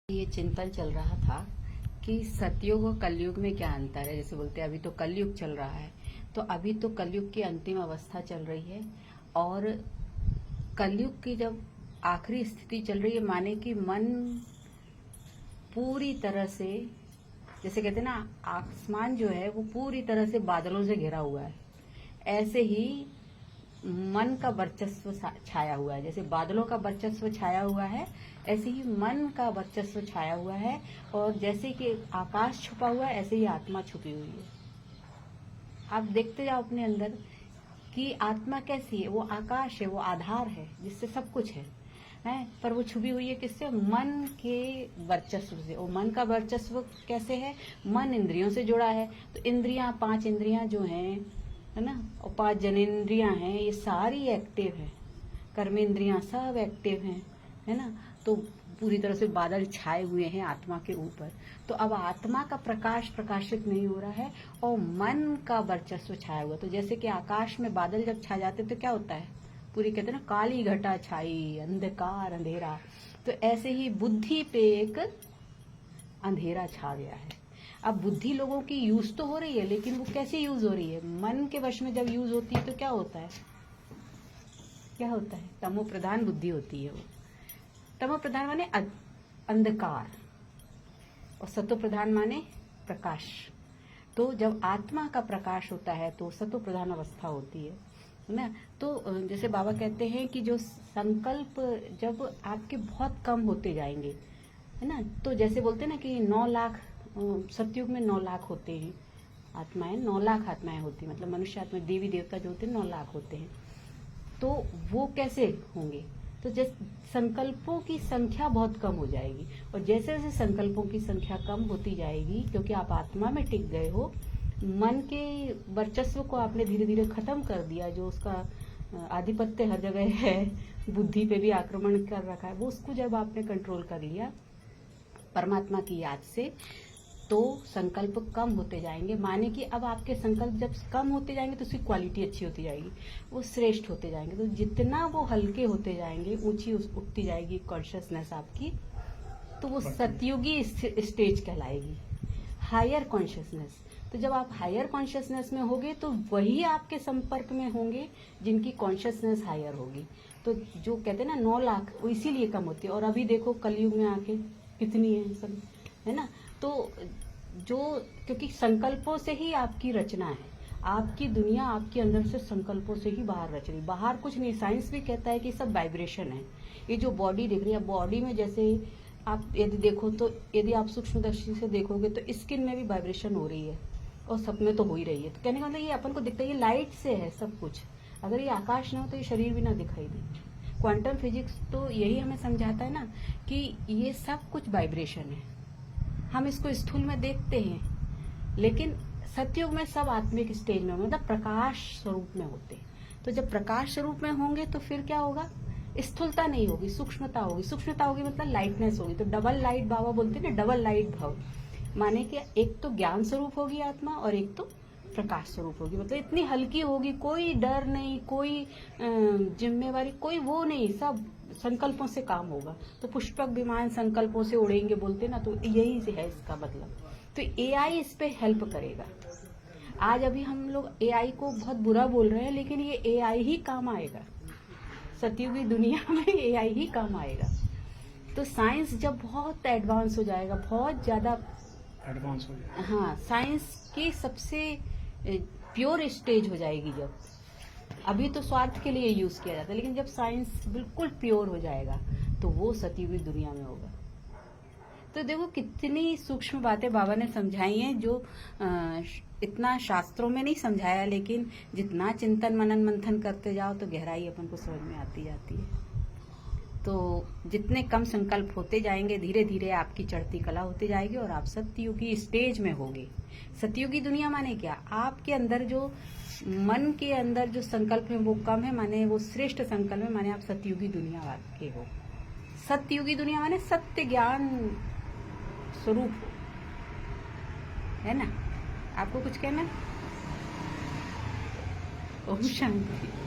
ये चिंतन चल रहा था कि सतयुग और कलयुग में क्या अंतर है। जैसे बोलते हैं अभी तो कलयुग चल रहा है, तो अभी तो कलयुग की अंतिम अवस्था चल रही है और कलयुग की जब आखिरी स्थिति चल रही है, माने कि मन पूरी तरह से, जैसे कहते हैं ना, आसमान जो है वो पूरी तरह से बादलों से घिरा हुआ है, ऐसे ही मन का वर्चस्व छाया हुआ है। जैसे बादलों का वर्चस्व छाया हुआ है, ऐसे ही मन का वर्चस्व छाया हुआ है। और जैसे कि आकाश छुपा हुआ है, ऐसे ही आत्मा छुपी हुई है। आप देखते जाओ अपने अंदर कि आत्मा कैसी है। वो आकाश है, वो आधार है जिससे सब कुछ है, पर वो छुपी हुई है किससे? मन के वर्चस्व से। और मन का वर्चस्व कैसे है? मन इंद्रियों से जुड़ा है। तो इंद्रियां, 5 इंद्रियां जो हैं, है ना, और 5 जनेंद्रियां हैं, ये सारी एक्टिव है। कर्मेंद्रियां सब एक्टिव हैं, है ना। तो पूरी तरह से बादल छाए हुए हैं आत्मा के ऊपर। तो अब आत्मा का प्रकाश प्रकाशित नहीं हो रहा है और मन का वर्चस्व छाया हुआ। तो जैसे कि आकाश में बादल जब छा जाते तो क्या होता है? पूरी कहते हैं ना, काली घटा छाई, अंधकार अंधेरा। तो ऐसे ही बुद्धि पे एक अंधेरा छा गया है। अब बुद्धि लोगों की यूज तो हो रही है, लेकिन वो कैसे यूज हो रही है? मन के वश में जब यूज होती है तो क्या होता है? क्या होता है? तमो प्रधान बुद्धि होती है। वो तमो प्रधान माने अंधकार और सतो प्रधान माने प्रकाश। तो जब आत्मा का प्रकाश होता है तो सतो प्रधान अवस्था होती है ना। तो जैसे बाबा कहते हैं कि जो संकल्प जब आपके बहुत कम होते जाएंगे, है ना, तो जैसे बोलते हैं ना कि 9 लाख, सतयुग में 9 लाख होते हैं आत्माएं, 9 लाख आत्माएं होती, मतलब मनुष्य आत्मा, देवी देवता जो होते हैं 9 लाख होते हैं। तो वो कैसे होंगे? तो जैसे संकल्पों की संख्या बहुत कम हो जाएगी, और जैसे जैसे संकल्पों की संख्या कम होती जाएगी, क्योंकि आप आत्मा में टिक गए हो, मन के वर्चस्व को आपने धीरे धीरे खत्म कर दिया, जो उसका आधिपत्य हर जगह है, बुद्धि पे भी आक्रमण कर रखा है, वो उसको जब आपने कंट्रोल कर लिया परमात्मा की याद से, तो संकल्प कम होते जाएंगे। माने कि अब आपके संकल्प जब कम होते जाएंगे तो उसकी क्वालिटी अच्छी होती जाएगी, वो श्रेष्ठ होते जाएंगे। तो जितना वो हल्के होते जाएंगे, ऊंची उठती जाएगी कॉन्शियसनेस आपकी, तो वो सतयुगी स्टेज कहलाएगी, हायर कॉन्शियसनेस। तो जब आप हायर कॉन्शियसनेस में होगे तो वही आपके संपर्क में होंगे जिनकी कॉन्शियसनेस हायर होगी। तो जो कहते हैं ना 9 लाख, वो इसीलिए कम होती है। और अभी देखो कलयुग में आके कितनी है सब, है ना। तो जो, क्योंकि संकल्पों से ही आपकी रचना है, आपकी दुनिया आपके अंदर से संकल्पों से ही बाहर रच रही, बाहर कुछ नहीं। साइंस भी कहता है कि सब वाइब्रेशन है। ये जो बॉडी दिख रही है, बॉडी में जैसे आप यदि देखो, तो यदि आप सूक्ष्म दृष्टि से देखोगे तो स्किन में भी वाइब्रेशन हो रही है, और सब में तो हो ही रही है। तो कहने का मतलब ये अपन को दिखता है, ये लाइट से है सब कुछ। अगर ये आकाश ना हो तो ये शरीर भी ना दिखाई दे। क्वांटम फिजिक्स तो यही हमें समझाता है ना कि ये सब कुछ वाइब्रेशन है। हम इसको स्थूल में देखते हैं, लेकिन सतयुग में सब आत्मिक स्टेज में, मतलब प्रकाश स्वरूप में होते हैं। तो जब प्रकाश स्वरूप में होंगे तो फिर क्या होगा? स्थूलता नहीं होगी, सूक्ष्मता होगी। सूक्ष्मता होगी मतलब लाइटनेस होगी। तो डबल लाइट, बाबा बोलते हैं ना, डबल लाइट भाव, माने कि एक तो ज्ञान स्वरूप होगी आत्मा और एक तो प्रकाश स्वरूप होगी। मतलब इतनी हल्की होगी, कोई डर नहीं, कोई जिम्मेवारी, कोई वो नहीं, सब संकल्पों से काम होगा। तो पुष्पक विमान संकल्पों से उड़ेंगे बोलते ना, तो यही से है इसका मतलब। तो एआई इस पे हेल्प करेगा। आज अभी हम लोग एआई को बहुत बुरा बोल रहे हैं, लेकिन ये एआई ही काम आएगा। सतयुगी दुनिया में एआई ही काम आएगा। तो साइंस जब बहुत एडवांस हो जाएगा, बहुत ज्यादा एडवांस हो जाएगा, हाँ, साइंस की सबसे प्योर स्टेज हो जाएगी जब। अभी तो स्वार्थ के लिए यूज किया जाता है, लेकिन जब साइंस बिल्कुल प्योर हो जाएगा तो वो सतयुगी दुनिया में होगा। तो देखो कितनी सूक्ष्म बातें बाबा ने समझाई हैं, जो इतना शास्त्रों में नहीं समझाया, लेकिन जितना चिंतन मनन मंथन करते जाओ तो गहराई अपन को समझ में आती जाती है। तो जितने कम संकल्प होते जाएंगे, धीरे धीरे आपकी चढ़ती कला होती जाएगी और आप सतयुगी स्टेज में होगे। सतयुगी दुनिया माने क्या? आपके अंदर जो मन के अंदर जो संकल्प है वो कम है, माने वो श्रेष्ठ संकल्प है, माने आप सतयुगी दुनिया के हो। सतयुगी दुनिया माने सत्य ज्ञान स्वरूप हो, है ना। आपको कुछ कहना? ओम शांति।